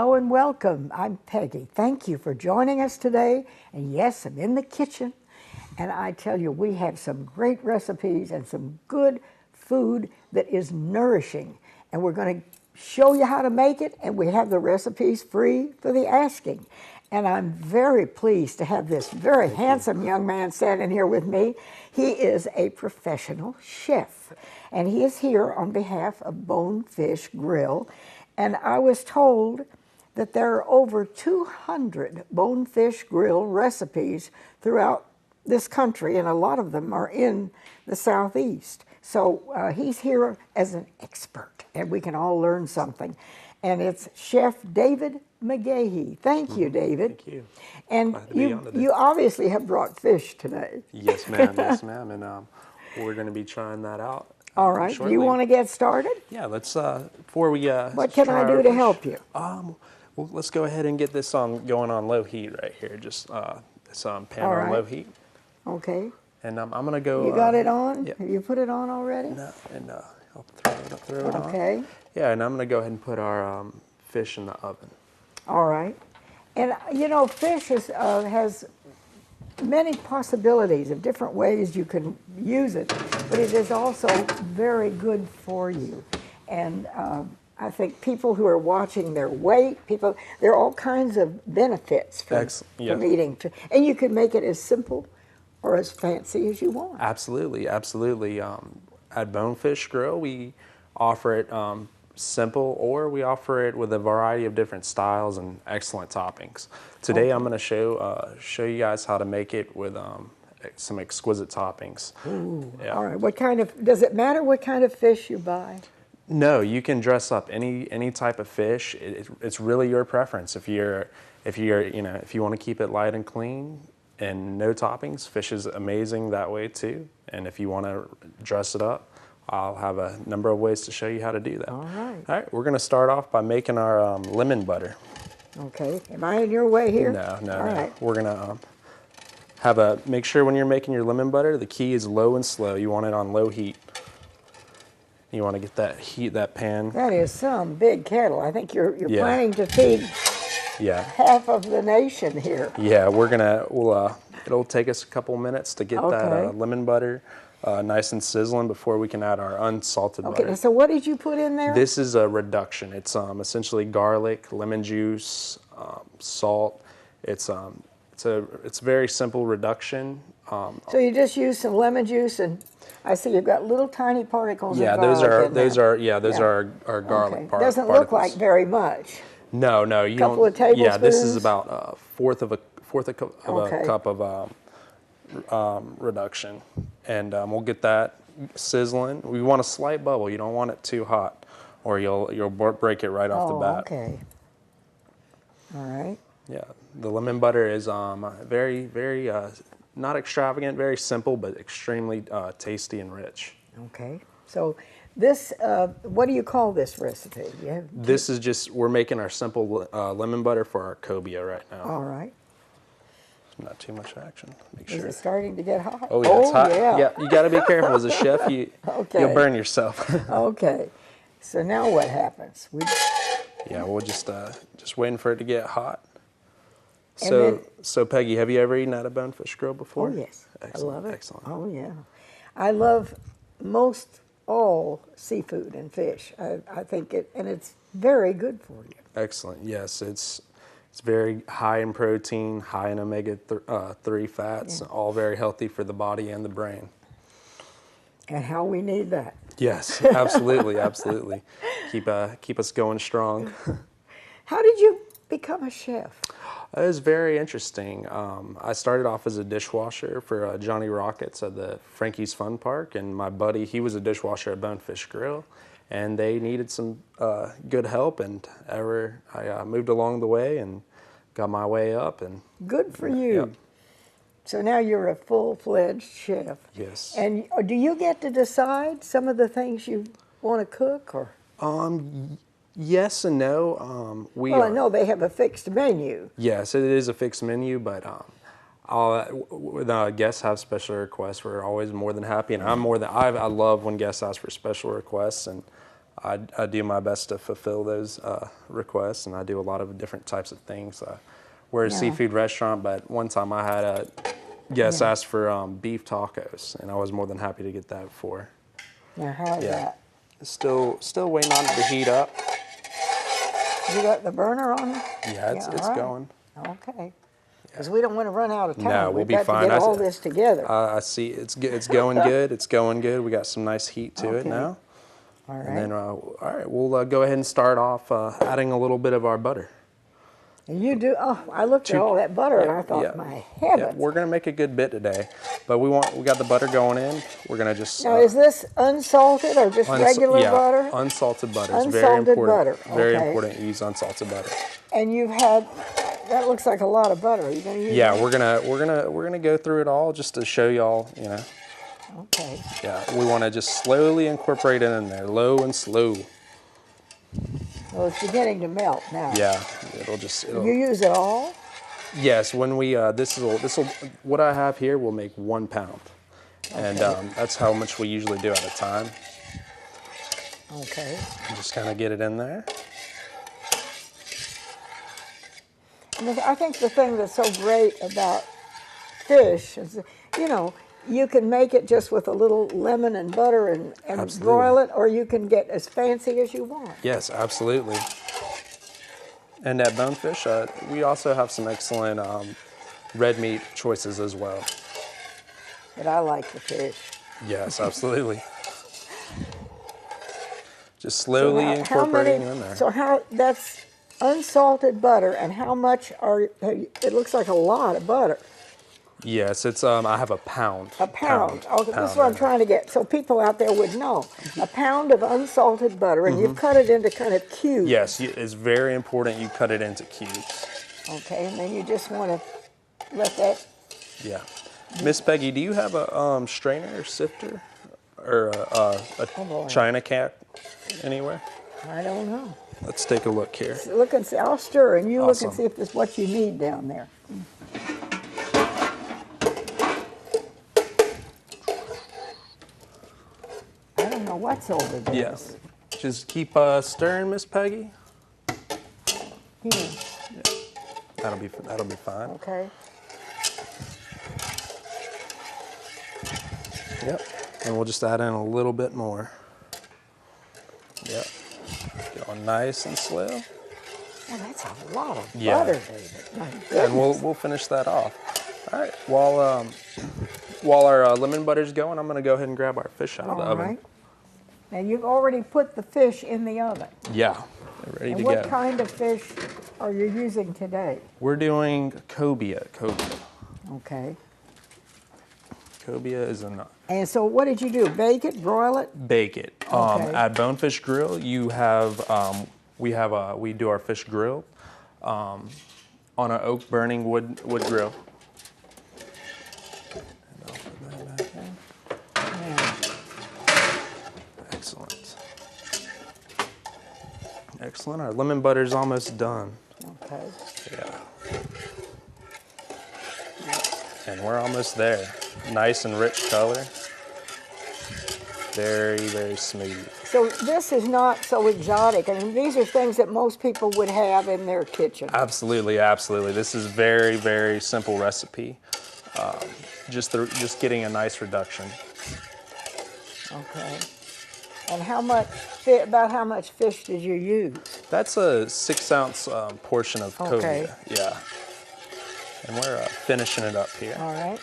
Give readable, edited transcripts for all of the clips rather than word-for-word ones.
Hello and welcome. I'm Peggy. Thank you for joining us today. And yes, I'm in the kitchen. And I tell you, we have some great recipes and some good food that is nourishing. And we're going to show you how to make it. And we have the recipes free for the asking. And I'm very pleased to have this very handsome young man standing here with me. He is a professional chef. And he is here on behalf of Bonefish Grill. And I was told that there are over 200 Bonefish Grill recipes throughout this country, and a lot of them are in the Southeast. So he's here as an expert, and we can all learn something. And it's Chef David McGahee. Thank you, David. Thank you. And you obviously have brought fish today. Yes, ma'am. Yes, ma'am. And we're going to be trying that out. All right. Shortly. Do you want to get started? Yeah. Let's. Before we. What can I do to help you? Well, let's go ahead and get this going on low heat right here. Just this pan right. on low heat. Okay. And I'm going to go. You got it on? Yeah. You put it on already? No, and I'll throw it on. Okay. Yeah, and I'm going to go ahead and put our fish in the oven. All right. And you know, fish has many possibilities of different ways you can use it, but it is also very good for you. And I think people who are watching their weight, there are all kinds of benefits from eating. And you can make it as simple or as fancy as you want. Absolutely, absolutely. At Bonefish Grill, we offer it simple, or we offer it with a variety of different styles and excellent toppings. Today I'm going to show you guys how to make it with some exquisite toppings. Ooh, yeah. All right. Does it matter what kind of fish you buy? No, you can dress up any type of fish. It's really your preference. If you want to keep it light and clean and no toppings, fish is amazing that way too. And if you want to dress it up, I'll have a number of ways to show you how to do that. All right. All right, we're going to start off by making our lemon butter. Okay. Am I in your way here? No. All right. We're going to make sure when you're making your lemon butter, the key is low and slow. You want it on low heat. You want to get that pan. That is some big kettle. I think you're planning to feed half of the nation here. Yeah, it'll take us a couple minutes to get that lemon butter nice and sizzling before we can add our unsalted butter. Okay, so what did you put in there? This is a reduction. It's essentially garlic, lemon juice, salt. It's a very simple reduction. So you just use some lemon juice, and I see you've got little tiny particles of garlic those are our garlic particles. Doesn't look like very much. No, you don't. Couple of tablespoons. Yeah, this is about a fourth of a cup of reduction, and we'll get that sizzling. We want a slight bubble. You don't want it too hot, or you'll break it right off the bat. Okay. All right. Yeah, the lemon butter is very, very not extravagant, very simple, but extremely tasty and rich. Okay. So this, what do you call this recipe? This is we're making our simple lemon butter for our cobia right now. All right. Not too much action. Make sure. Is it starting to get hot? Oh, yeah, it's hot. Yeah, you got to be careful as a chef. You'll burn yourself. Okay. So now what happens? We'll just waiting for it to get hot. So Peggy, have you ever eaten at a Bonefish Grill before? Oh yes, excellent, I love it. Excellent. Oh yeah, I love most all seafood and fish. I think it's very good for you. Excellent. Yes, it's very high in protein, high in omega-3 fats, all very healthy for the body and the brain. And how we need that. Yes, absolutely, absolutely. Keep us going strong. How did you become a chef? It was very interesting. I started off as a dishwasher for Johnny Rockets at the Frankie's Fun Park, and my buddy, he was a dishwasher at Bonefish Grill, and they needed some good help, and I moved along the way and got my way up. And good for you. Yep. So now you're a full-fledged chef. Yes. And do you get to decide some of the things you want to cook, or? Yes and no. I know they have a fixed menu. Yes, it is a fixed menu, but when guests have special requests, we're always more than happy, and I love when guests ask for special requests, and I do my best to fulfill those requests, and I do a lot of different types of things. We're a seafood restaurant, but one time I had a guest ask for beef tacos, and I was more than happy to get that for. Now, how's that? Still waiting on it to heat up. You got the burner on? Yeah, it's going. Okay. Because we don't want to run out of time. No, we'll be We've got fine. to get all this together. I see it's going good. It's going good. We got some nice heat to it now. All right. And then, all right, we'll go ahead and start off adding a little bit of our butter. And you do, I looked at all that butter and I thought, my heavens. Yeah, we're going to make a good bit today. But we got the butter going in. We're going to just... Now, is this unsalted or just regular butter? Unsalted butter. It's Unsalted very important. butter. Very okay. important to use unsalted butter. And you've had, that looks like a lot of butter. Are you going to use that? we're gonna go through it all just to show y'all, you know. Okay. Yeah, we want to just slowly incorporate it in there, low and slow. Well, it's beginning to melt now. Yeah, it'll. You use it all? Yes, when we what I have here will make 1 pound, and that's how much we usually do at a time. Okay. And just kind of get it in there. And I think the thing that's so great about fish is, you know, you can make it just with a little lemon and butter and broil it, or you can get as fancy as you want. Yes, absolutely. And at Bonefish, we also have some excellent red meat choices as well. But I like the fish. Yes, absolutely. Just slowly incorporating it in there. So that's unsalted butter, and how much it looks like a lot of butter. Yes, it's I have a pound. A pound. Okay, this is what I'm trying to get, so people out there would know. A pound of unsalted butter, and you've cut it into kind of cubes. Yes, it's very important you cut it into cubes. Okay, and then you just want to let that. Yeah. Miss Peggy, do you have a strainer or sifter or a China cat anywhere? I don't know. Let's take a look here. Look and see. I'll stir, and you Awesome. look and see if this is what you need down there. I don't know what's over there. Yes. Just keep stirring, Miss Peggy. Here. Yeah. That'll be fine. Okay. Yep. And we'll just add in a little bit more. Yep. Going nice and slow. Oh, that's a lot of butter, David. My goodness. And we'll finish that off. All right. While our lemon butter's going, I'm going to go ahead and grab our fish out of the oven. All right. Now you've already put the fish in the oven. Yeah. They're ready to What go. kind of fish are you using today? We're doing cobia. Okay. Cobia is a nut. And so what did you do? Bake it, broil it? Bake it. Okay. At Bonefish Grill, you have we do our fish grilled on an oak burning wood grill. And I'll put that back in. Yeah. Excellent. Excellent. Our lemon butter's almost done. Okay. Yeah. And we're almost there. Nice and rich color. Very, very smooth. So this is not so exotic. I mean, these are things that most people would have in their kitchen. Absolutely, absolutely. This is very, very simple recipe. Just getting a nice reduction. Okay. And about how much fish did you use? That's a 6-ounce portion of cobia. Okay. Yeah. And we're finishing it up here. All right.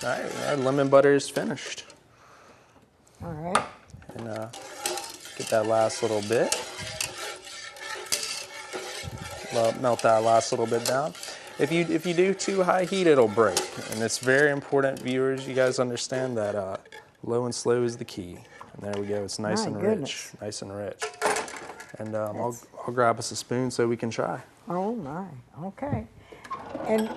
All right, our lemon butter is finished. All right. And get that last little bit. Melt that last little bit down. If you do too high heat, it'll break. And it's very important, viewers, you guys understand that low and slow is the key. And there we go, it's nice and rich. Nice and rich. And I'll grab us a spoon so we can try. Oh my, okay. And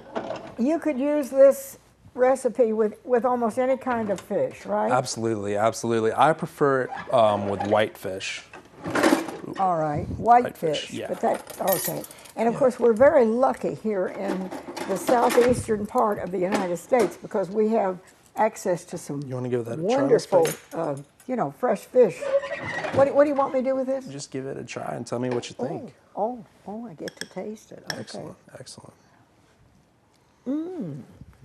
you could use this recipe with almost any kind of fish, right? Absolutely, absolutely. I prefer it with whitefish. All right, whitefish. Yeah. But okay. And of course, we're very lucky here in the southeastern part of the United States because we have access to some You want to give that a wonderful try, you know, fresh fish. What do you want me to do with this? Just give it a try and tell me what you think. Oh, I get to taste it. Okay. Excellent, excellent.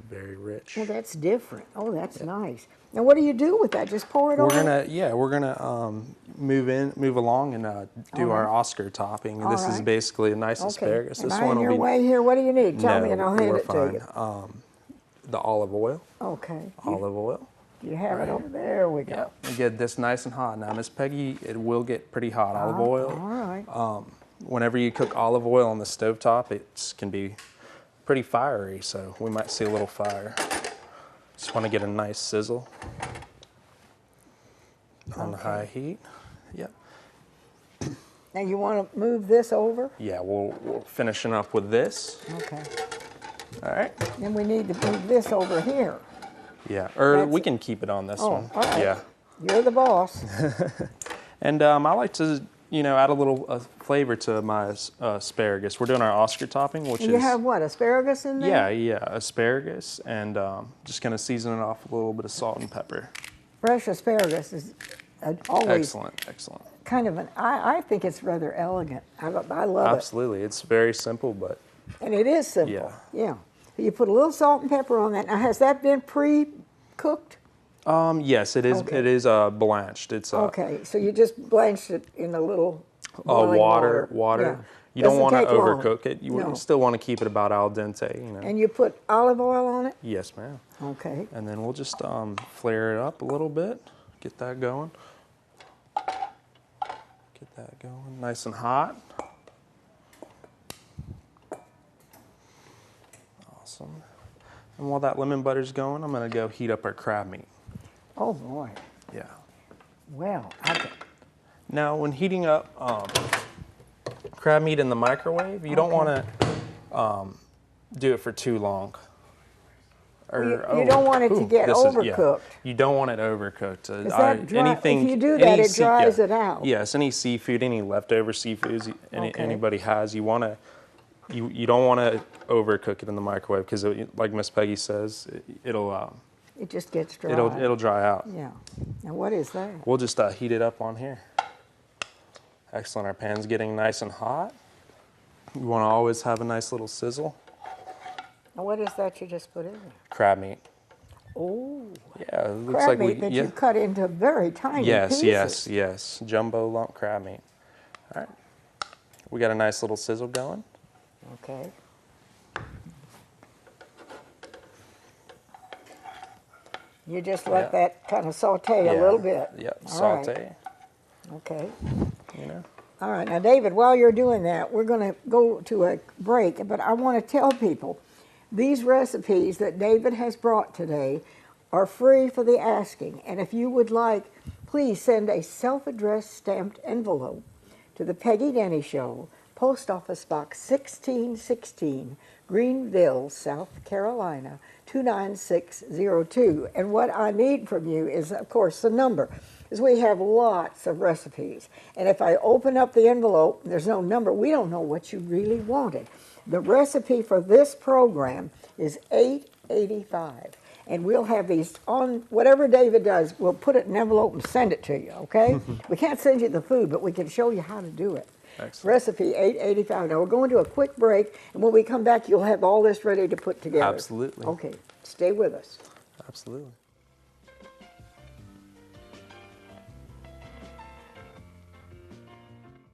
Very rich. Well, that's different. Oh, that's nice. Now, what do you do with that? Just pour it on? We're gonna move along and do our Oscar topping. This is basically a nice asparagus. Am This I one in will your be. way here? What do you need? Tell No, me and I'll hand we're it fine. to you. The olive oil. Okay. Olive oil. You have it over there. We go. Yeah, we get this nice and hot. Now, Miss Peggy, it will get pretty hot. Olive oil. All right. Whenever you cook olive oil on the stovetop, it can be pretty fiery, so we might see a little fire. Just want to get a nice sizzle on the high heat. Yep. Now, you want to move this over? Yeah, we're finishing up with this. Okay. All right. Then we need to move this over here. Yeah, or That's we can keep it on this one. All right. Yeah. You're the boss. And I like to, add a little flavor to my asparagus. We're doing our Oscar topping, which You is have what, asparagus in there? yeah, asparagus, and just gonna season it off with a little bit of salt and pepper. Fresh asparagus is always Excellent. kind of I think it's rather elegant. I love Absolutely, it's very simple, but it. And it is simple. Yeah. You put a little salt and pepper on that. Now, has that been pre-cooked? yes, it is. Okay. It is blanched. It's Okay, so you just blanched it in a little boiling water. Yeah. You don't Doesn't want to take long. overcook it. You No. still want to keep it about al dente. And you put olive oil on it? Yes, ma'am. Okay. And then we'll just flare it up a little bit. Get that going. Get that going. Nice and hot. Awesome. And while that lemon butter's going, I'm going to go heat up our crab meat. Oh, boy. Yeah. Well, Now, when heating up crab meat in the microwave, you don't want to do it for too long. you don't want it to get overcooked. You don't want it overcooked. Is that dry? Anything, if you do that, it dries it out. Yes, any seafood, any leftover seafoods Okay. anybody has, you want to. You don't want to overcook it in the microwave because, like Miss Peggy says, it'll It just gets dry. it'll dry out. Yeah. Now, what is that? We'll just heat it up on here. Excellent. Our pan's getting nice and hot. You want to always have a nice little sizzle. Now, what is that you just put in there? Crab meat. Oh, Yeah, it looks crab like meat that you cut into very tiny pieces. Yes. Jumbo lump crab meat. All right. We got a nice little sizzle going. Okay. You just let that kind of saute a little bit. Yep. All Saute. right. Okay. You All right. Now, David, while you're doing that, we're going to go to a break, but I want to tell people these recipes that David has brought today are free for the asking. And if you would like, please send a self-addressed stamped envelope to the Peggy Denny Show, Post Office Box 1616, Greenville, South Carolina, 29602. And what I need from you is, of course, the number, because we have lots of recipes. And if I open up the envelope, there's no number, we don't know what you really wanted. The recipe for this program is $8.85. And we'll have these on, whatever David does, we'll put it in an envelope and send it to you, okay? We can't send you the food, but we can show you how to do it. Excellent. Recipe $8.85. Now, we're going to a quick break, and when we come back, you'll have all this ready to put together. Absolutely. Okay, stay with us. Absolutely.